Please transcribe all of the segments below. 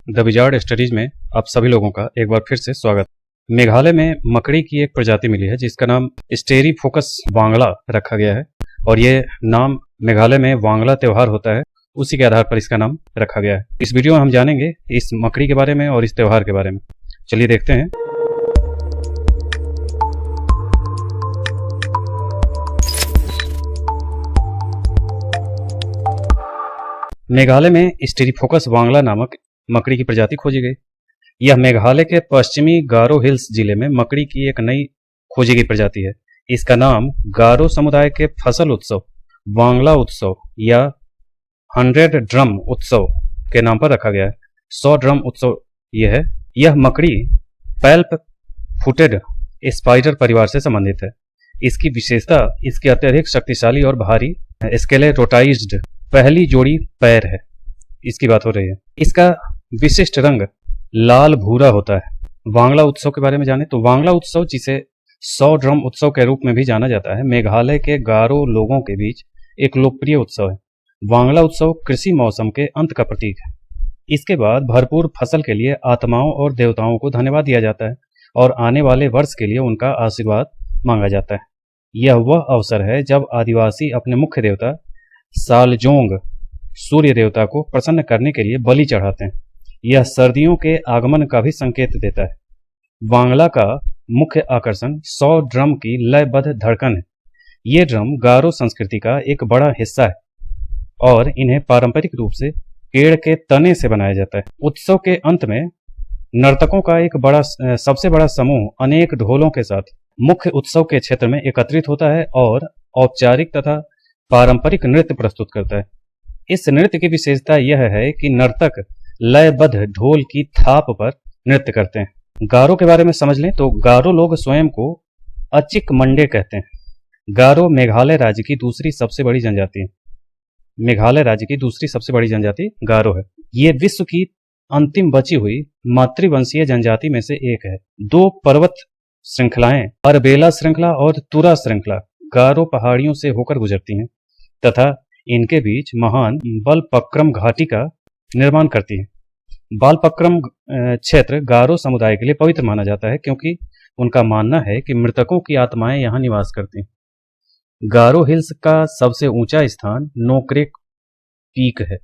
The wizard studies में आप सभी लोगों का एक बार फिर से स्वागत। मेघालय में मकड़ी की एक प्रजाति मिली है जिसका नाम स्टेरीफोकस वांगला रखा गया है और ये नाम मेघालय में वांगला त्यौहार होता है उसी के आधार पर इसका नाम रखा गया है। इस वीडियो में हम जानेंगे इस मकड़ी के बारे में और इस त्यौहार के बारे में। चलिए देखते हैं। मेघालय में स्टेरीफोकस वांगला नामक मकड़ी की प्रजाति खोजी गई। यह मेघालय के पश्चिमी गारो हिल्स जिले में मकड़ी की एक नई खोजी गई प्रजाति है। इसका नाम गारो समुदाय के फसल उत्सव वांगला उत्सव या 100 ड्रम उत्सव के नाम पर रखा गया है। 100 ड्रम उत्सव यह है। यह मकड़ी पैल्प फुटेड स्पाइडर परिवार से संबंधित है। इसकी विशेषता इसके अत्यधिक शक्तिशाली और भारी स्केलेरोटाइज्ड पहली जोड़ी पैर है। इसकी बात हो रही है। इसका विशिष्ट रंग लाल भूरा होता है। वांगला उत्सव के बारे में जाने तो वांगला उत्सव, जिसे 100 ड्रम उत्सव के रूप में भी जाना जाता है, मेघालय के गारो लोगों के बीच एक लोकप्रिय उत्सव है। वांगला उत्सव कृषि मौसम के अंत का प्रतीक है। इसके बाद भरपूर फसल के लिए आत्माओं और देवताओं को धन्यवाद दिया जाता है और आने वाले वर्ष के लिए उनका आशीर्वाद मांगा जाता है। यह वह अवसर है जब आदिवासी अपने मुख्य देवता सालजोंग सूर्य देवता को प्रसन्न करने के लिए बलि चढ़ाते हैं। यह सर्दियों के आगमन का भी संकेत देता है। वांगला का मुख्य आकर्षण 100 ड्रम की लयबद्ध धड़कन है। ये ड्रम गारो संस्कृति का एक बड़ा हिस्सा है और इन्हें पारंपरिक रूप से पेड़ के तने से बनाया जाता है। उत्सव के अंत में नर्तकों का एक सबसे बड़ा समूह अनेक ढोलों के साथ मुख्य उत्सव के क्षेत्र में एकत्रित होता है और औपचारिक तथा पारंपरिक नृत्य प्रस्तुत करता है। इस नृत्य की विशेषता यह है कि नर्तक लयबद्ध ढोल की थाप पर नृत्य करते हैं। गारो के बारे में समझ लें तो गारो लोग स्वयं को अचिक मंडे कहते हैं। गारो मेघालय राज्य की दूसरी सबसे बड़ी जनजाति है। मेघालय राज्य की दूसरी सबसे बड़ी जनजाति गारो है। ये विश्व की अंतिम बची हुई मातृवंशीय जनजाति में से एक है। 2 पर्वत श्रृंखलाएं अरबेला श्रृंखला और तुरा श्रृंखला गारो पहाड़ियों से होकर गुजरती हैं तथा इनके बीच महान बालपक्रम घाटी का निर्माण करती है। बालपक्रम क्षेत्र गारो समुदाय के लिए पवित्र माना जाता है क्योंकि उनका मानना है कि मृतकों की आत्माएं यहां निवास करती हैं। गारो हिल्स का सबसे ऊंचा स्थान नोक्रेक पीक है।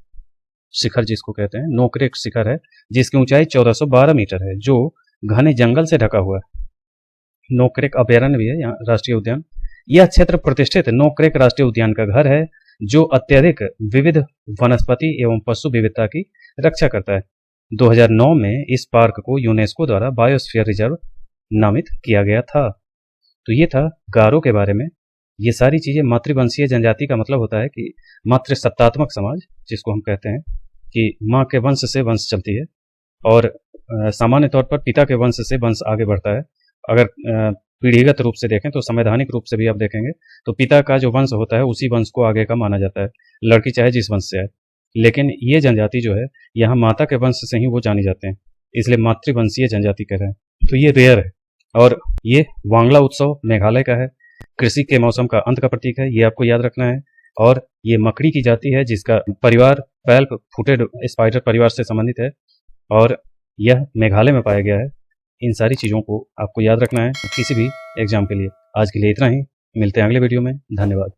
शिखर जिसको कहते हैं नोक्रेक शिखर है, जिसकी ऊंचाई 1412 मीटर है, जो घने जंगल से ढका हुआ है। नोक्रेक अभयारण्य भी है यहाँ, राष्ट्रीय उद्यान। यह क्षेत्र प्रतिष्ठित नोक्रेक राष्ट्रीय उद्यान का घर है जो अत्यधिक विविध वनस्पति एवं पशु विविधता की रक्षा करता है। 2009 में इस पार्क को यूनेस्को द्वारा बायोस्फीयर रिजर्व नामित किया गया था। तो ये था गारो के बारे में। ये सारी चीजें मातृवंशीय जनजाति का मतलब होता है कि मातृसत्तात्मक समाज, जिसको हम कहते हैं कि माँ के वंश से वंश चलती है और सामान्य तौर पर पिता के वंश से वंश आगे बढ़ता है। अगर पीढ़ीगत रूप से देखें तो संवैधानिक रूप से भी आप देखेंगे तो पिता का जो वंश होता है उसी वंश को आगे का माना जाता है, लड़की चाहे जिस वंश से आए। लेकिन ये जनजाति जो है यहाँ माता के वंश से ही वो जानी जाते हैं, इसलिए मातृवंशीय जनजाति कह रहे हैं। तो ये रेयर है और ये वांगला उत्सव मेघालय का है। कृषि के मौसम का अंत का प्रतीक है, ये आपको याद रखना है। और ये मकड़ी की जाति है जिसका परिवार पैल्प फुटेड स्पाइडर परिवार से संबंधित है और यह मेघालय में पाया गया है। इन सारी चीज़ों को आपको याद रखना है किसी भी एग्जाम के लिए। आज के लिए इतना ही, मिलते हैं अगले वीडियो में। धन्यवाद।